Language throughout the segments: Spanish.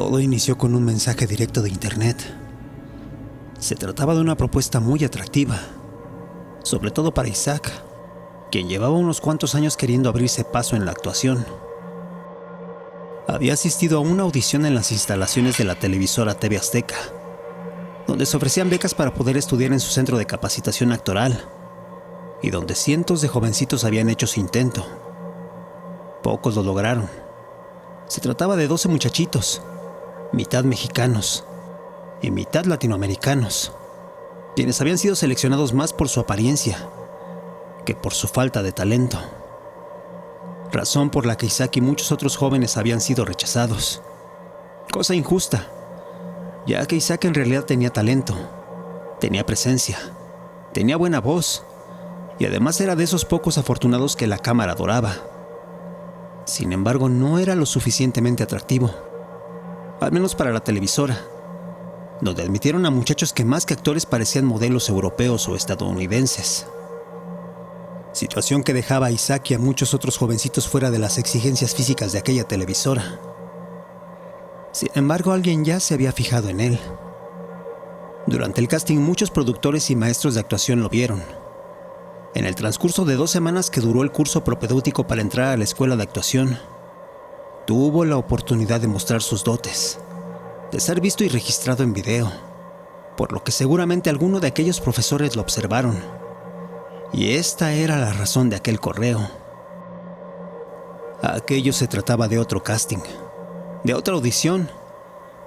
Todo inició con un mensaje directo de internet. Se trataba de una propuesta muy atractiva, sobre todo para Isaac, quien llevaba unos cuantos años queriendo abrirse paso en la actuación. Había asistido a una audición en las instalaciones de la televisora TV Azteca, donde se ofrecían becas para poder estudiar en su centro de capacitación actoral, y donde cientos de jovencitos habían hecho su intento. Pocos lo lograron. Se trataba de 12 muchachitos, mitad mexicanos y mitad latinoamericanos, quienes habían sido seleccionados más por su apariencia que por su falta de talento. Razón por la que Isaac y muchos otros jóvenes habían sido rechazados. Cosa injusta, ya que Isaac en realidad tenía talento, tenía presencia, tenía buena voz y además era de esos pocos afortunados que la cámara adoraba. Sin embargo, no era lo suficientemente atractivo, al menos para la televisora, donde admitieron a muchachos que más que actores parecían modelos europeos o estadounidenses. Situación que dejaba a Isaac y a muchos otros jovencitos fuera de las exigencias físicas de aquella televisora. Sin embargo, alguien ya se había fijado en él. Durante el casting, muchos productores y maestros de actuación lo vieron. En el transcurso de 2 semanas que duró el curso propedéutico para entrar a la escuela de actuación, tuvo la oportunidad de mostrar sus dotes, de ser visto y registrado en video, por lo que seguramente alguno de aquellos profesores lo observaron. Y esta era la razón de aquel correo. Aquello se trataba de otro casting, de otra audición,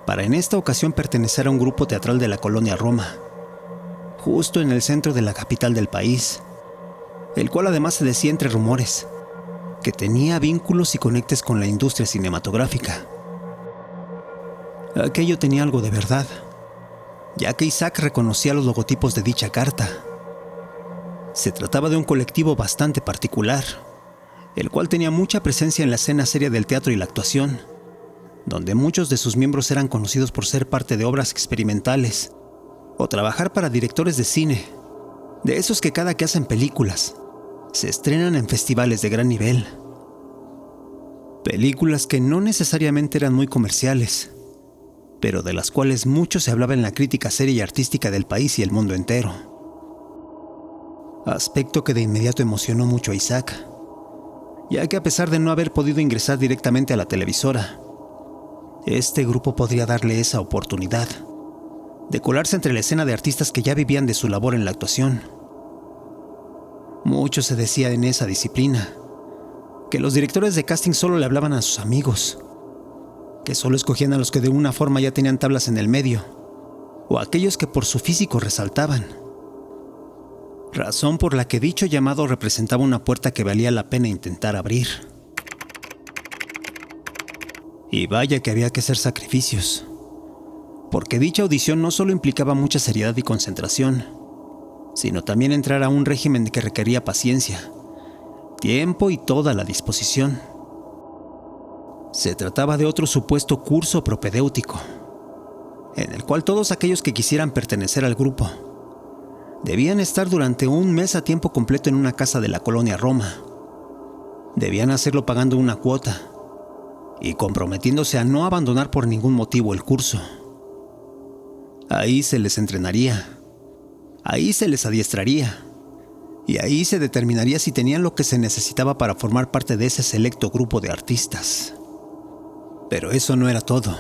para en esta ocasión pertenecer a un grupo teatral de la colonia Roma, justo en el centro de la capital del país, el cual además se decía entre rumores que tenía vínculos y conectes con la industria cinematográfica. Aquello tenía algo de verdad, ya que Isaac reconocía los logotipos de dicha carta. Se trataba de un colectivo bastante particular, el cual tenía mucha presencia en la escena seria del teatro y la actuación, donde muchos de sus miembros eran conocidos por ser parte de obras experimentales o trabajar para directores de cine, de esos que cada que hacen películas se estrenan en festivales de gran nivel. Películas que no necesariamente eran muy comerciales, pero de las cuales mucho se hablaba en la crítica seria y artística del país y el mundo entero. Aspecto que de inmediato emocionó mucho a Isaac, ya que a pesar de no haber podido ingresar directamente a la televisora, este grupo podría darle esa oportunidad de colarse entre la escena de artistas que ya vivían de su labor en la actuación. Mucho se decía en esa disciplina, que los directores de casting solo le hablaban a sus amigos, que solo escogían a los que de una forma ya tenían tablas en el medio, o a aquellos que por su físico resaltaban. Razón por la que dicho llamado representaba una puerta que valía la pena intentar abrir. Y vaya que había que hacer sacrificios, porque dicha audición no solo implicaba mucha seriedad y concentración, sino también entrar a un régimen que requería paciencia, tiempo y toda la disposición. Se trataba de otro supuesto curso propedéutico, en el cual todos aquellos que quisieran pertenecer al grupo debían estar durante un mes a tiempo completo en una casa de la colonia Roma. Debían hacerlo pagando una cuota y comprometiéndose a no abandonar por ningún motivo el curso. Ahí se les entrenaría, ahí se les adiestraría, y ahí se determinaría si tenían lo que se necesitaba para formar parte de ese selecto grupo de artistas. Pero eso no era todo.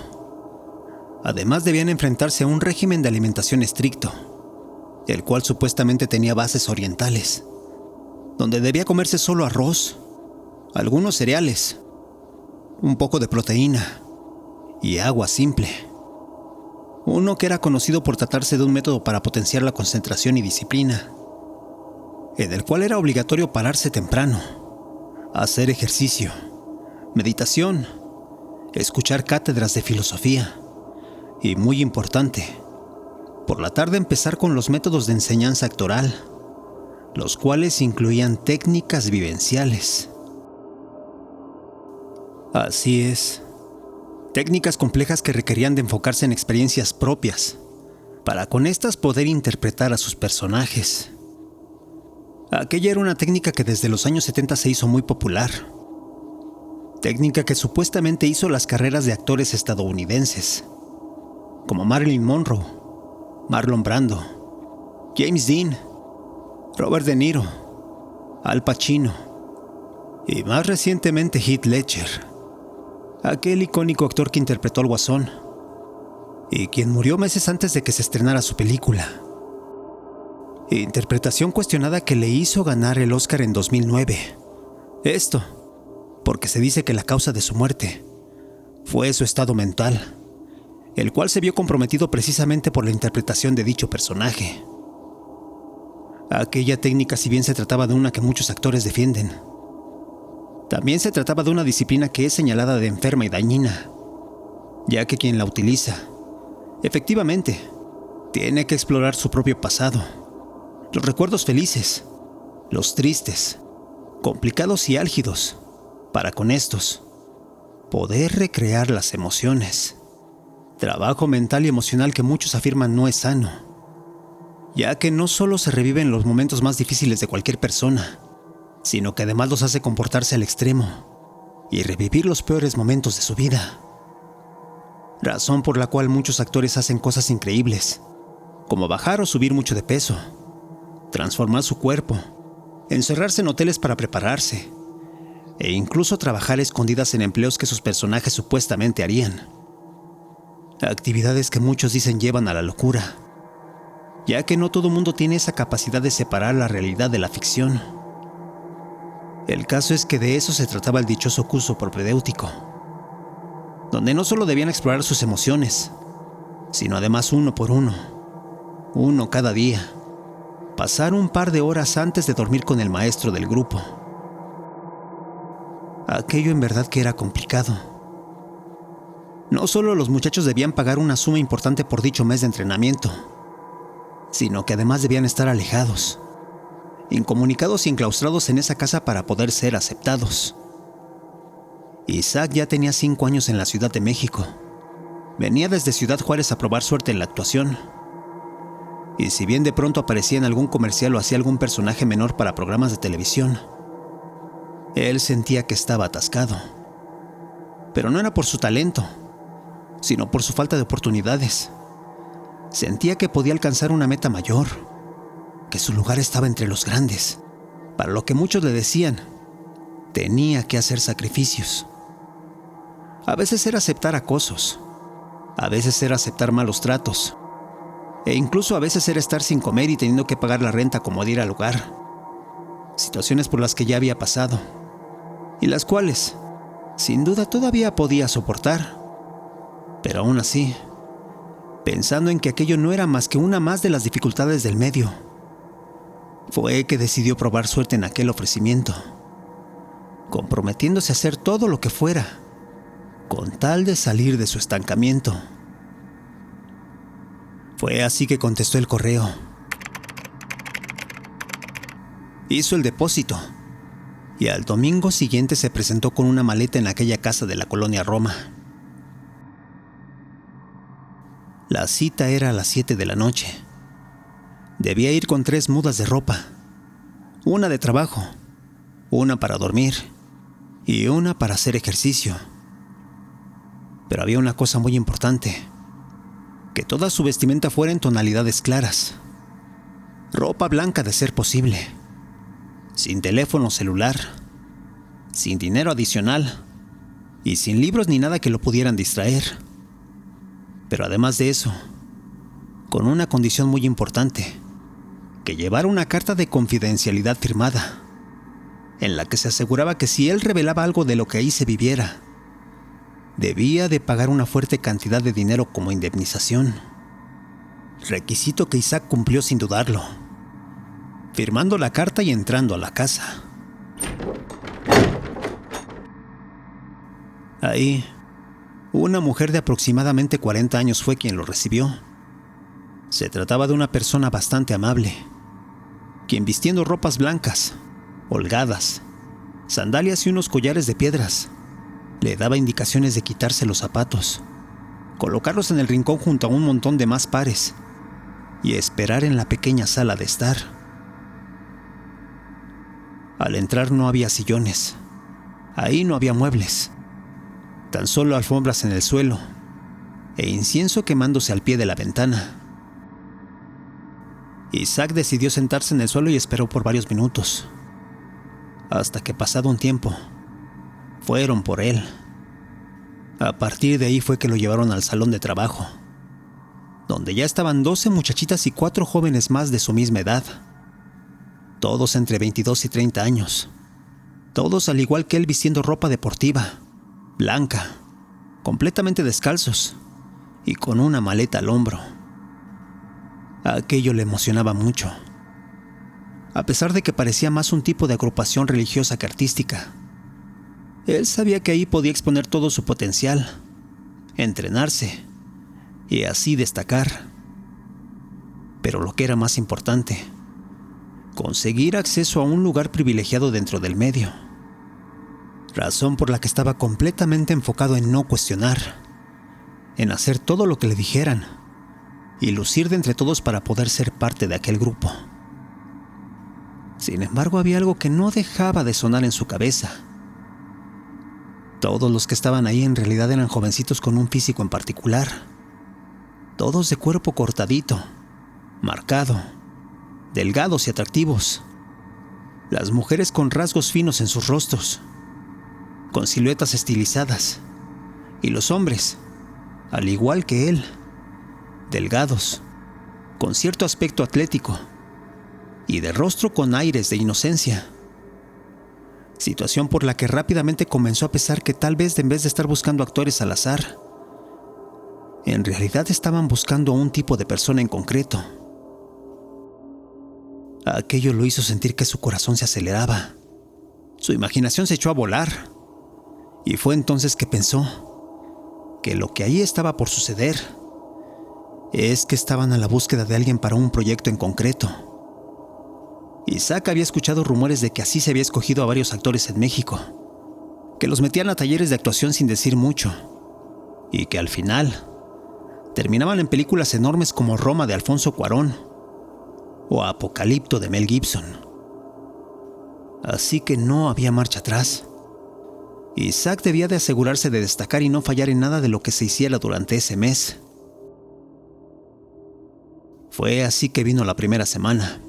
Además debían enfrentarse a un régimen de alimentación estricto, el cual supuestamente tenía bases orientales, donde debía comerse solo arroz, algunos cereales, un poco de proteína y agua simple. Uno que era conocido por tratarse de un método para potenciar la concentración y disciplina, en el cual era obligatorio pararse temprano, hacer ejercicio, meditación, escuchar cátedras de filosofía y, muy importante, por la tarde empezar con los métodos de enseñanza actoral, los cuales incluían técnicas vivenciales. Así es, técnicas complejas que requerían de enfocarse en experiencias propias, para con estas poder interpretar a sus personajes. Aquella era una técnica que desde los años 70 se hizo muy popular. técnica que supuestamente hizo las carreras de actores estadounidenses, como Marilyn Monroe, Marlon Brando, James Dean, Robert De Niro, Al Pacino y más recientemente Heath Ledger, aquel icónico actor que interpretó al Guasón y quien murió meses antes de que se estrenara su película. Interpretación cuestionada que le hizo ganar el Oscar en 2009. Esto porque se dice que la causa de su muerte fue su estado mental, el cual se vio comprometido precisamente por la interpretación de dicho personaje. Aquella técnica, si bien se trataba de una que muchos actores defienden, también se trataba de una disciplina que es señalada de enferma y dañina, ya que quien la utiliza, efectivamente, tiene que explorar su propio pasado, los recuerdos felices, los tristes, complicados y álgidos, para con estos poder recrear las emociones. Trabajo mental y emocional que muchos afirman no es sano, ya que no solo se reviven los momentos más difíciles de cualquier persona, sino que además los hace comportarse al extremo y revivir los peores momentos de su vida. Razón por la cual muchos actores hacen cosas increíbles, como bajar o subir mucho de peso, transformar su cuerpo, encerrarse en hoteles para prepararse, e incluso trabajar escondidas en empleos que sus personajes supuestamente harían. Actividades que muchos dicen llevan a la locura, ya que no todo mundo tiene esa capacidad de separar la realidad de la ficción. El caso es que de eso se trataba el dichoso curso propedéutico, donde no solo debían explorar sus emociones, sino además uno por uno cada día, pasar un par de horas antes de dormir con el maestro del grupo. Aquello en verdad que era complicado. No solo los muchachos debían pagar una suma importante por dicho mes de entrenamiento, sino que además debían estar alejados, incomunicados y enclaustrados en esa casa para poder ser aceptados. Isaac ya tenía 5 años en la Ciudad de México. Venía desde Ciudad Juárez a probar suerte en la actuación. Y si bien de pronto aparecía en algún comercial o hacía algún personaje menor para programas de televisión, él sentía que estaba atascado. Pero no era por su talento, sino por su falta de oportunidades. Sentía que podía alcanzar una meta mayor, que su lugar estaba entre los grandes, para lo que muchos le decían, tenía que hacer sacrificios. A veces era aceptar acosos, a veces era aceptar malos tratos, e incluso a veces era estar sin comer y teniendo que pagar la renta como de ir al lugar. Situaciones por las que ya había pasado, y las cuales, sin duda, todavía podía soportar. Pero aún así, pensando en que aquello no era más que una más de las dificultades del medio, fue que decidió probar suerte en aquel ofrecimiento, comprometiéndose a hacer todo lo que fuera, con tal de salir de su estancamiento. Fue así que contestó el correo. Hizo el depósito, y al domingo siguiente se presentó con una maleta en aquella casa de la colonia Roma. La cita era a las 7 de la noche. Debía ir con 3 mudas de ropa, una de trabajo, una para dormir y una para hacer ejercicio. Pero había una cosa muy importante, que toda su vestimenta fuera en tonalidades claras, ropa blanca de ser posible, sin teléfono celular, sin dinero adicional y sin libros ni nada que lo pudieran distraer. Pero además de eso, con una condición muy importante, que llevara una carta de confidencialidad firmada, en la que se aseguraba que si él revelaba algo de lo que ahí se viviera, debía de pagar una fuerte cantidad de dinero como indemnización. Requisito que Isaac cumplió sin dudarlo, firmando la carta y entrando a la casa. Ahí, una mujer de aproximadamente 40 años fue quien lo recibió. Se trataba de una persona bastante amable, quien vistiendo ropas blancas, holgadas, sandalias y unos collares de piedras, le daba indicaciones de quitarse los zapatos, colocarlos en el rincón junto a un montón de más pares y esperar en la pequeña sala de estar. Al entrar no había sillones, ahí no había muebles, Tan solo alfombras en el suelo e incienso quemándose al pie de la ventana. Isaac decidió sentarse en el suelo y esperó por varios minutos, hasta que pasado un tiempo, fueron por él. A partir de ahí fue que lo llevaron al salón de trabajo, donde ya estaban 12 muchachitas y 4 jóvenes más de su misma edad, todos entre 22 y 30 años, todos al igual que él vistiendo ropa deportiva, blanca, completamente descalzos y con una maleta al hombro. Aquello le emocionaba mucho, a pesar de que parecía más un tipo de agrupación religiosa que artística. Él sabía que ahí podía exponer todo su potencial, entrenarse y así destacar. Pero lo que era más importante, conseguir acceso a un lugar privilegiado dentro del medio, razón por la que estaba completamente enfocado en no cuestionar, en hacer todo lo que le dijeran y lucir de entre todos para poder ser parte de aquel grupo. Sin embargo, había algo que no dejaba de sonar en su cabeza. Todos los que estaban ahí en realidad eran jovencitos con un físico en particular, todos de cuerpo cortadito, marcado, delgados y atractivos. Las mujeres con rasgos finos en sus rostros, con siluetas estilizadas, y los hombres, al igual que él, delgados, con cierto aspecto atlético y de rostro con aires de inocencia. Situación por la que rápidamente comenzó a pensar que tal vez en vez de estar buscando actores al azar, en realidad estaban buscando a un tipo de persona en concreto. Aquello lo hizo sentir que su corazón se aceleraba. Su imaginación se echó a volar. Y fue entonces que pensó que lo que ahí estaba por suceder es que estaban a la búsqueda de alguien para un proyecto en concreto. Isaac había escuchado rumores de que así se había escogido a varios actores en México, que los metían a talleres de actuación sin decir mucho, y que al final terminaban en películas enormes como Roma de Alfonso Cuarón o Apocalipto de Mel Gibson. Así que no había marcha atrás. Isaac debía de asegurarse de destacar y no fallar en nada de lo que se hiciera durante ese mes. Fue así que vino la primera semana.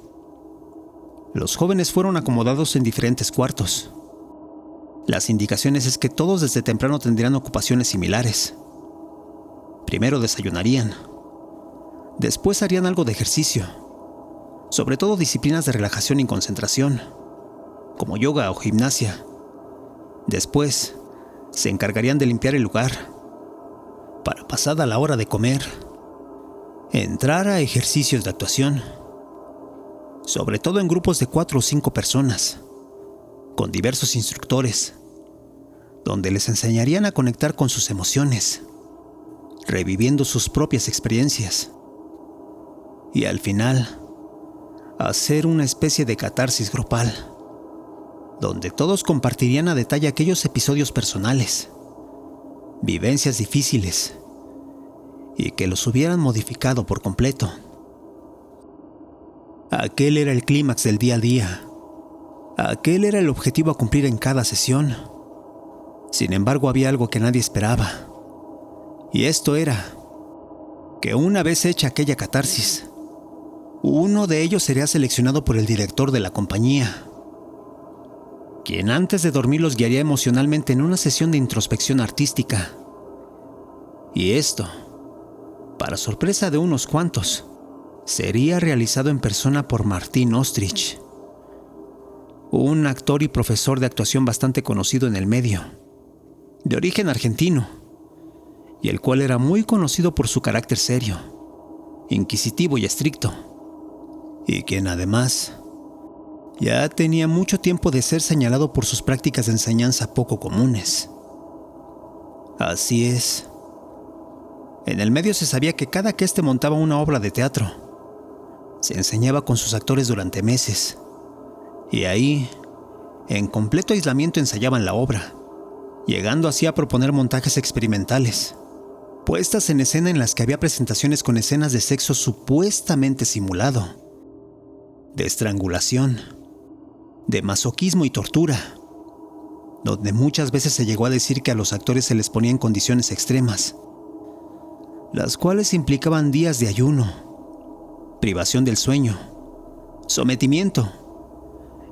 Los jóvenes fueron acomodados en diferentes cuartos. Las indicaciones es que todos desde temprano tendrían ocupaciones similares. Primero desayunarían. Después harían algo de ejercicio, sobre todo disciplinas de relajación y concentración, como yoga o gimnasia. Después, se encargarían de limpiar el lugar, para pasada la hora de comer, entrar a ejercicios de actuación, sobre todo en grupos de 4 o 5 personas, con diversos instructores, donde les enseñarían a conectar con sus emociones, reviviendo sus propias experiencias, y al final, hacer una especie de catarsis grupal, donde todos compartirían a detalle aquellos episodios personales, vivencias difíciles, y que los hubieran modificado por completo. Aquel era el clímax del día a día. Aquel era el objetivo a cumplir en cada sesión. Sin embargo, había algo que nadie esperaba. Y esto era que una vez hecha aquella catarsis, uno de ellos sería seleccionado por el director de la compañía, quien antes de dormir los guiaría emocionalmente en una sesión de introspección artística. Y esto, para sorpresa de unos cuantos, sería realizado en persona por Martín Ostrich, un actor y profesor de actuación bastante conocido en el medio, de origen argentino, y el cual era muy conocido por su carácter serio, inquisitivo y estricto, y quien además ya tenía mucho tiempo de ser señalado por sus prácticas de enseñanza poco comunes. Así es. En el medio se sabía que cada que éste montaba una obra de teatro, se enseñaba con sus actores durante meses, y ahí, en completo aislamiento, ensayaban la obra, llegando así a proponer montajes experimentales, puestas en escena en las que había presentaciones con escenas de sexo supuestamente simulado, de estrangulación, de masoquismo y tortura, donde muchas veces se llegó a decir que a los actores se les ponía en condiciones extremas, las cuales implicaban días de ayuno, privación del sueño, sometimiento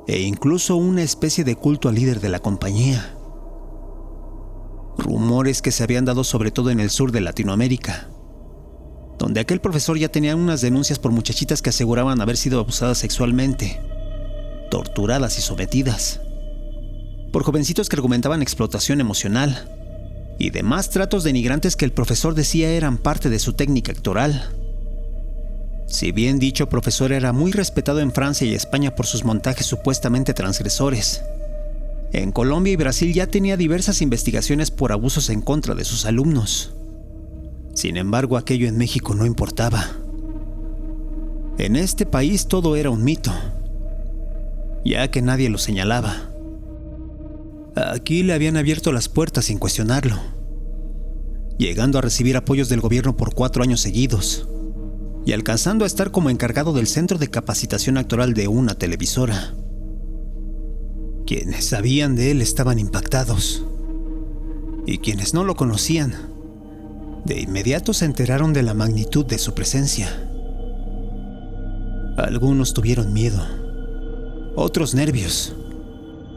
e incluso una especie de culto al líder de la compañía. Rumores que se habían dado sobre todo en el sur de Latinoamérica, donde aquel profesor ya tenía unas denuncias por muchachitas que aseguraban haber sido abusadas sexualmente, torturadas y sometidas, por jovencitos que argumentaban explotación emocional y demás tratos denigrantes que el profesor decía eran parte de su técnica actoral. Si bien dicho profesor era muy respetado en Francia y España por sus montajes supuestamente transgresores, en Colombia y Brasil ya tenía diversas investigaciones por abusos en contra de sus alumnos. Sin embargo, aquello en México no importaba. En este país todo era un mito, ya que nadie lo señalaba. Aquí le habían abierto las puertas sin cuestionarlo, llegando a recibir apoyos del gobierno por 4 años seguidos y alcanzando a estar como encargado del centro de capacitación actoral de una televisora. Quienes sabían de él estaban impactados, y quienes no lo conocían, de inmediato se enteraron de la magnitud de su presencia. Algunos tuvieron miedo, otros nervios,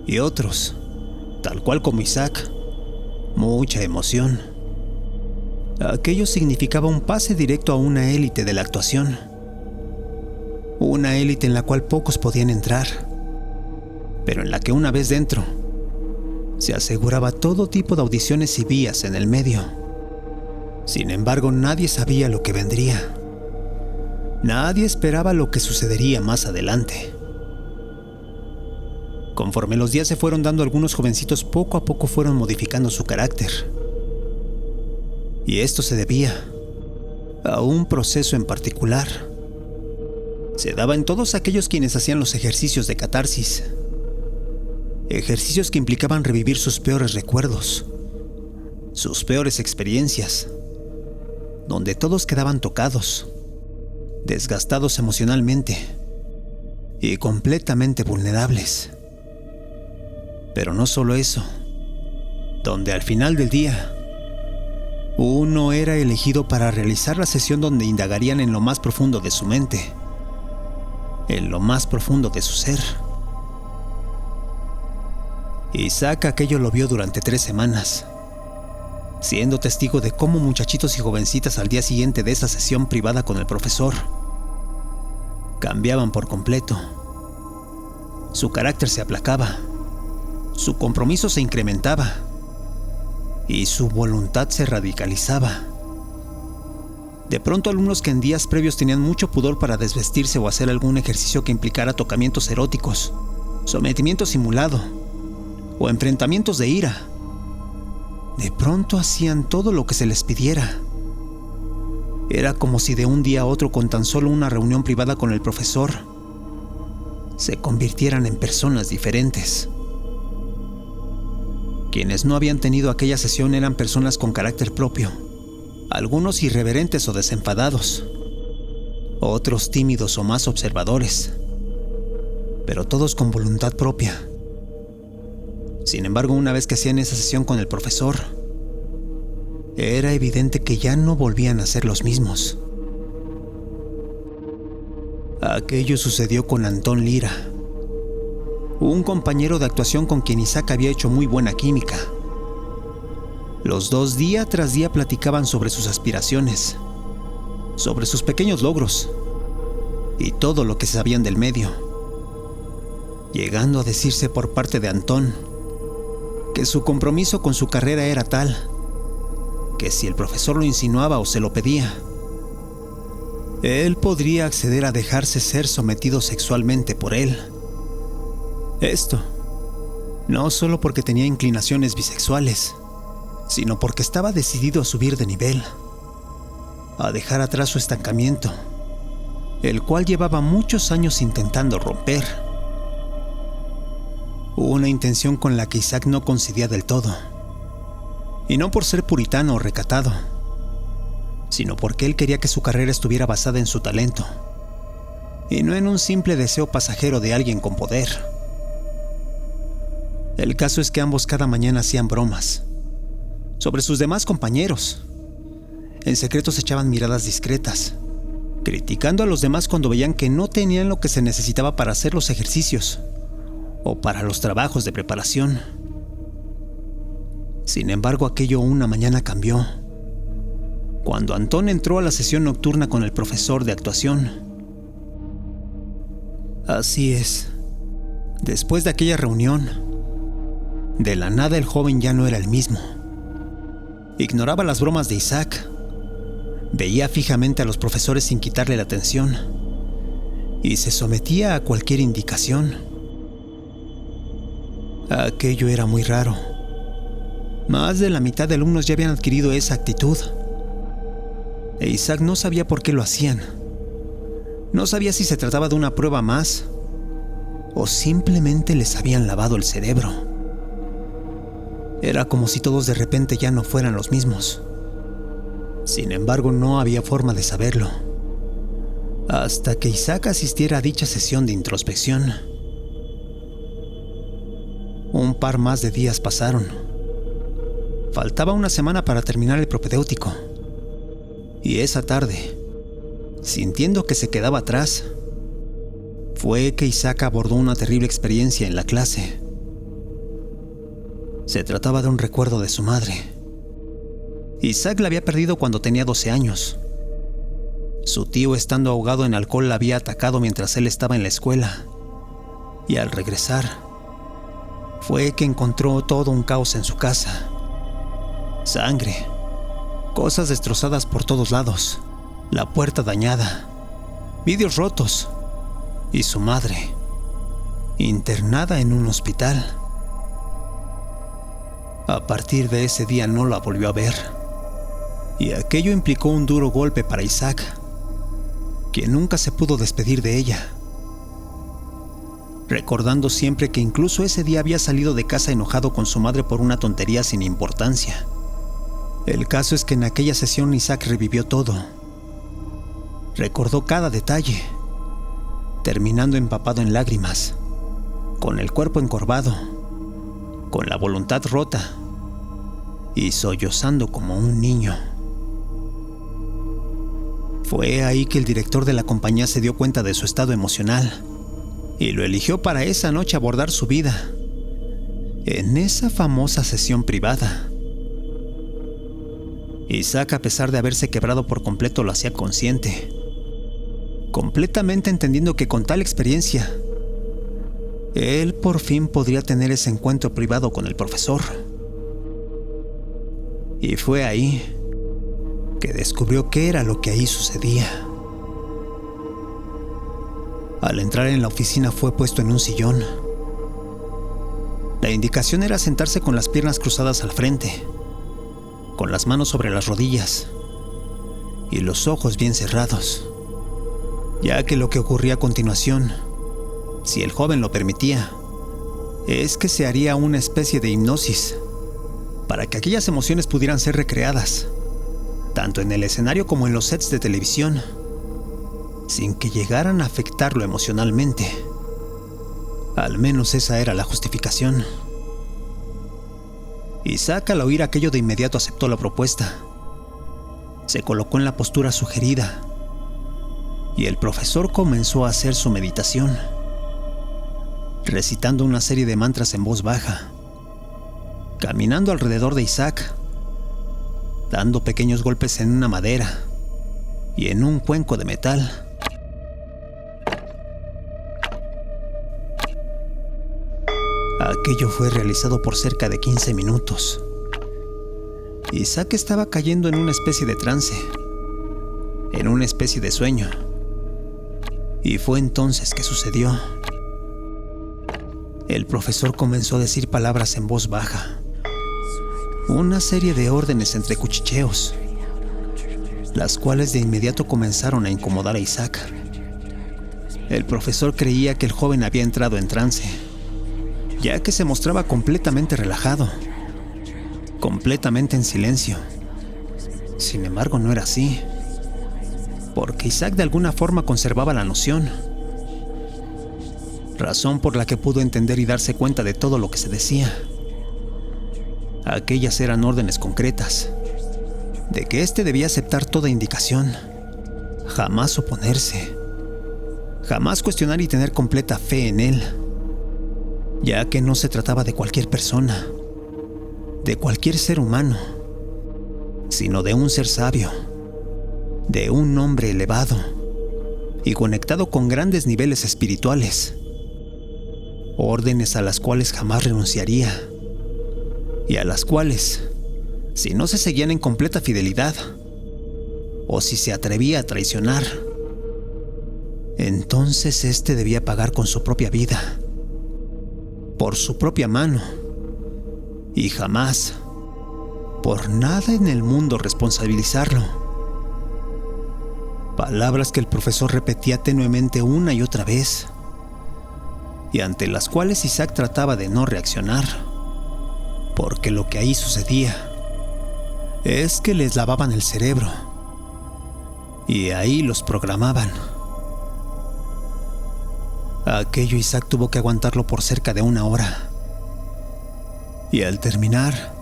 y otros, tal cual como Isaac, mucha emoción. Aquello significaba un pase directo a una élite de la actuación, una élite en la cual pocos podían entrar, pero en la que una vez dentro, se aseguraba todo tipo de audiciones y vías en el medio. Sin embargo, nadie sabía lo que vendría. Nadie esperaba lo que sucedería más adelante. Conforme los días se fueron dando, algunos jovencitos poco a poco fueron modificando su carácter. Y esto se debía a un proceso en particular. Se daba en todos aquellos quienes hacían los ejercicios de catarsis. Ejercicios que implicaban revivir sus peores recuerdos, sus peores experiencias, donde todos quedaban tocados, desgastados emocionalmente y completamente vulnerables. Pero no solo eso, donde al final del día, uno era elegido para realizar la sesión donde indagarían en lo más profundo de su mente, en lo más profundo de su ser. Isaac aquello lo vio durante 3 semanas, siendo testigo de cómo muchachitos y jovencitas al día siguiente de esa sesión privada con el profesor cambiaban por completo. Su carácter se aplacaba, su compromiso se incrementaba y su voluntad se radicalizaba. De pronto, alumnos que en días previos tenían mucho pudor para desvestirse o hacer algún ejercicio que implicara tocamientos eróticos, sometimiento simulado o enfrentamientos de ira, de pronto hacían todo lo que se les pidiera. Era como si de un día a otro, con tan solo una reunión privada con el profesor, se convirtieran en personas diferentes. Quienes no habían tenido aquella sesión eran personas con carácter propio, algunos irreverentes o desenfadados, otros tímidos o más observadores, pero todos con voluntad propia. Sin embargo, una vez que hacían esa sesión con el profesor, era evidente que ya no volvían a ser los mismos. Aquello sucedió con Antón Lira, un compañero de actuación con quien Isaac había hecho muy buena química. Los dos día tras día platicaban sobre sus aspiraciones, sobre sus pequeños logros y todo lo que sabían del medio, llegando a decirse por parte de Antón que su compromiso con su carrera era tal que si el profesor lo insinuaba o se lo pedía, él podría acceder a dejarse ser sometido sexualmente por él. Esto, no solo porque tenía inclinaciones bisexuales, sino porque estaba decidido a subir de nivel, a dejar atrás su estancamiento, el cual llevaba muchos años intentando romper. Una intención con la que Isaac no coincidía del todo, y no por ser puritano o recatado, sino porque él quería que su carrera estuviera basada en su talento, y no en un simple deseo pasajero de alguien con poder. El caso es que ambos cada mañana hacían bromas sobre sus demás compañeros. En secreto se echaban miradas discretas, criticando a los demás cuando veían que no tenían lo que se necesitaba para hacer los ejercicios o para los trabajos de preparación. Sin embargo, aquello una mañana cambió, cuando Antón entró a la sesión nocturna con el profesor de actuación. Así es, después de aquella reunión, de la nada el joven ya no era el mismo. Ignoraba las bromas de Isaac, veía fijamente a los profesores sin quitarle la atención y se sometía a cualquier indicación. Aquello era muy raro. Más de la mitad de alumnos ya habían adquirido esa actitud. E Isaac no sabía por qué lo hacían. No sabía si se trataba de una prueba más o simplemente les habían lavado el cerebro. Era como si todos de repente ya no fueran los mismos. Sin embargo, no había forma de saberlo, hasta que Isaac asistiera a dicha sesión de introspección. Un par más de días pasaron. Faltaba una semana para terminar el propedéutico. Y esa tarde, sintiendo que se quedaba atrás, fue que Isaac abordó una terrible experiencia en la clase. Se trataba de un recuerdo de su madre. Isaac la había perdido cuando tenía 12 años. Su tío, estando ahogado en alcohol, la había atacado mientras él estaba en la escuela. Y al regresar, fue que encontró todo un caos en su casa. Sangre, cosas destrozadas por todos lados, la puerta dañada, vidrios rotos y su madre, internada en un hospital. A partir de ese día no la volvió a ver, y aquello implicó un duro golpe para Isaac, quien nunca se pudo despedir de ella, recordando siempre que incluso ese día había salido de casa enojado con su madre por una tontería sin importancia. El caso es que en aquella sesión Isaac revivió todo. Recordó cada detalle, terminando empapado en lágrimas, con el cuerpo encorvado, con la voluntad rota y sollozando como un niño. Fue ahí que el director de la compañía se dio cuenta de su estado emocional y lo eligió para esa noche abordar su vida, en esa famosa sesión privada. Isaac, a pesar de haberse quebrado por completo, lo hacía consciente, completamente entendiendo que con tal experiencia, él por fin podría tener ese encuentro privado con el profesor. Y fue ahí que descubrió qué era lo que ahí sucedía. Al entrar en la oficina fue puesto en un sillón. La indicación era sentarse con las piernas cruzadas al frente, con las manos sobre las rodillas y los ojos bien cerrados, ya que lo que ocurría a continuación, si el joven lo permitía, es que se haría una especie de hipnosis para que aquellas emociones pudieran ser recreadas, tanto en el escenario como en los sets de televisión, sin que llegaran a afectarlo emocionalmente. Al menos esa era la justificación. Isaac, al oír aquello, de inmediato aceptó la propuesta. Se colocó en la postura sugerida y el profesor comenzó a hacer su meditación, recitando una serie de mantras en voz baja, caminando alrededor de Isaac, dando pequeños golpes en una madera y en un cuenco de metal. Aquello fue realizado por cerca de 15 minutos. Isaac estaba cayendo en una especie de trance, en una especie de sueño. Y fue entonces que sucedió. El profesor comenzó a decir palabras en voz baja, una serie de órdenes entre cuchicheos, las cuales de inmediato comenzaron a incomodar a Isaac. El profesor creía que el joven había entrado en trance, ya que se mostraba completamente relajado, completamente en silencio. Sin embargo, no era así, porque Isaac de alguna forma conservaba la noción. razón por la que pudo entender y darse cuenta de todo lo que se decía. Aquellas eran órdenes concretas, de que éste debía aceptar toda indicación, jamás oponerse, jamás cuestionar y tener completa fe en él, ya que no se trataba de cualquier persona, de cualquier ser humano, sino de un ser sabio, de un hombre elevado y conectado con grandes niveles espirituales, órdenes a las cuales jamás renunciaría y a las cuales, si no se seguían en completa fidelidad o si se atrevía a traicionar, entonces éste debía pagar con su propia vida, por su propia mano, y jamás, por nada en el mundo, responsabilizarlo. Palabras que el profesor repetía tenuemente una y otra vez, y ante las cuales Isaac trataba de no reaccionar, porque lo que ahí sucedía es que les lavaban el cerebro, y ahí los programaban. Aquello Isaac tuvo que aguantarlo por cerca de 1 hora. Y al terminar,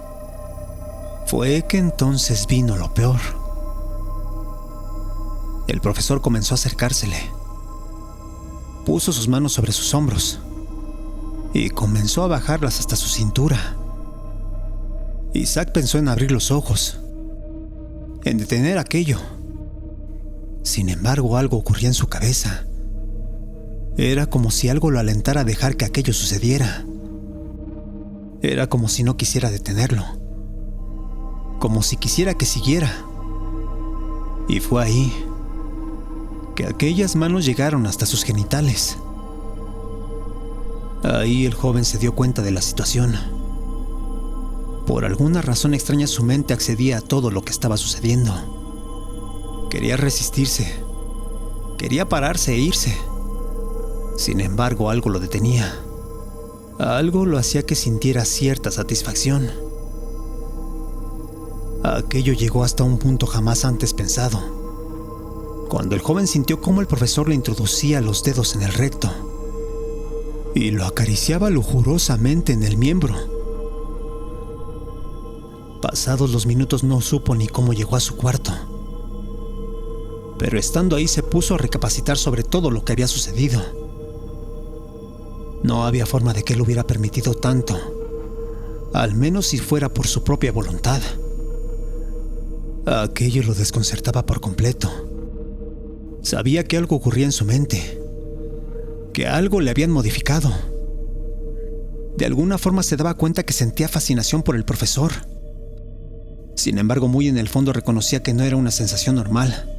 fue que entonces vino lo peor. El profesor comenzó a acercársele. Puso sus manos sobre sus hombros y comenzó a bajarlas hasta su cintura. Isaac pensó en abrir los ojos, en detener aquello. Sin embargo, algo ocurría en su cabeza. Era como si algo lo alentara a dejar que aquello sucediera. Era como si no quisiera detenerlo, como si quisiera que siguiera. Y fue ahí que aquellas manos llegaron hasta sus genitales. Ahí el joven se dio cuenta de la situación. Por alguna razón extraña, su mente accedía a todo lo que estaba sucediendo. Quería resistirse, quería pararse e irse. Sin embargo, algo lo detenía. Algo lo hacía que sintiera cierta satisfacción. Aquello llegó hasta un punto jamás antes pensado, cuando el joven sintió cómo el profesor le introducía los dedos en el recto y lo acariciaba lujurosamente en el miembro. Pasados los minutos no supo ni cómo llegó a su cuarto, pero estando ahí se puso a recapacitar sobre todo lo que había sucedido. No había forma de que él hubiera permitido tanto, al menos si fuera por su propia voluntad. Aquello lo desconcertaba por completo. Sabía que algo ocurría en su mente, que algo le habían modificado. De alguna forma se daba cuenta que sentía fascinación por el profesor. Sin embargo, muy en el fondo reconocía que no era una sensación normal,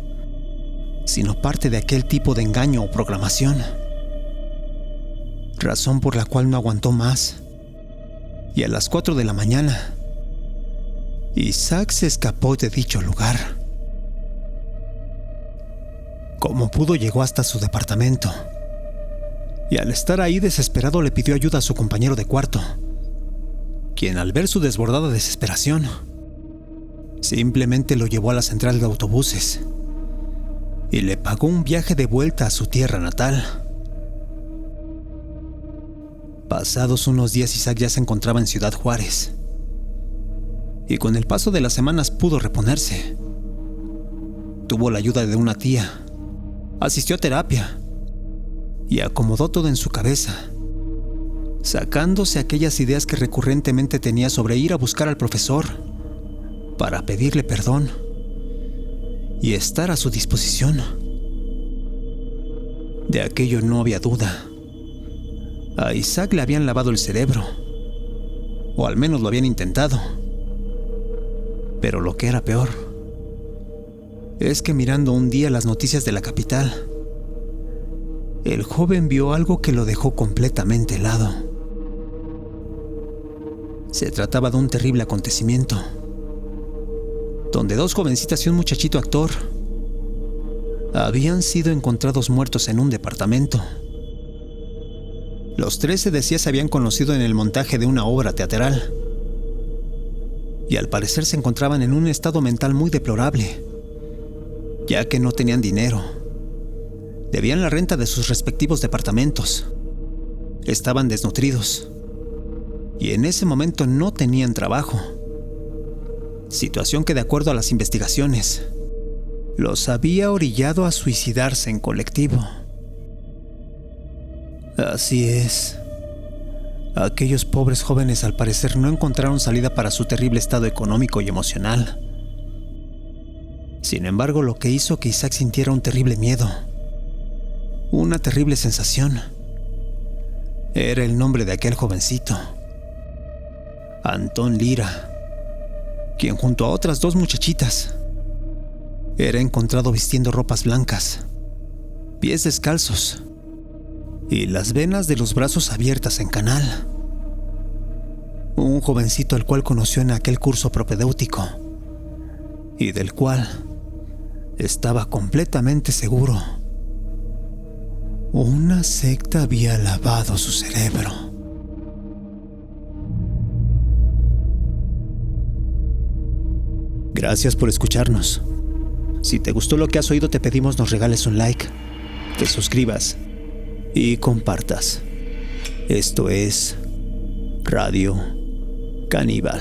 sino parte de aquel tipo de engaño o programación. Razón por la cual no aguantó más. Y a las 4 de la mañana, Isaac se escapó de dicho lugar. Como pudo, llegó hasta su departamento. Y al estar ahí desesperado le pidió ayuda a su compañero de cuarto, quien al ver su desbordada desesperación, simplemente lo llevó a la central de autobuses y le pagó un viaje de vuelta a su tierra natal. Pasados unos días, Isaac ya se encontraba en Ciudad Juárez, y con el paso de las semanas pudo reponerse. Tuvo la ayuda de una tía, asistió a terapia y acomodó todo en su cabeza, sacándose aquellas ideas que recurrentemente tenía sobre ir a buscar al profesor para pedirle perdón y estar a su disposición. De aquello no había duda. A Isaac le habían lavado el cerebro, o al menos lo habían intentado. Pero lo que era peor es que mirando un día las noticias de la capital, el joven vio algo que lo dejó completamente helado. Se trataba de un terrible acontecimiento, donde 2 jovencitas y un muchachito actor habían sido encontrados muertos en un departamento. Los 3 se decía se habían conocido en el montaje de una obra teatral, y al parecer se encontraban en un estado mental muy deplorable, ya que no tenían dinero, debían la renta de sus respectivos departamentos estaban desnutridos y en ese momento no tenían trabajo. Situación que, de acuerdo a las investigaciones, los había orillado a suicidarse en colectivo. Así es. Aquellos pobres jóvenes al parecer no encontraron salida para su terrible estado económico y emocional. Sin embargo, lo que hizo que Isaac sintiera un terrible miedo, una terrible sensación, era el nombre de aquel jovencito, Antón Lira, quien junto a otras 2 muchachitas era encontrado vistiendo ropas blancas, pies descalzos y las venas de los brazos abiertas en canal. Un jovencito al cual conoció en aquel curso propedéutico y del cual estaba completamente seguro. Una secta había lavado su cerebro. Gracias por escucharnos. Si te gustó lo que has oído, te pedimos nos regales un like, te suscribas y compartas. Esto es Radio Caníbal.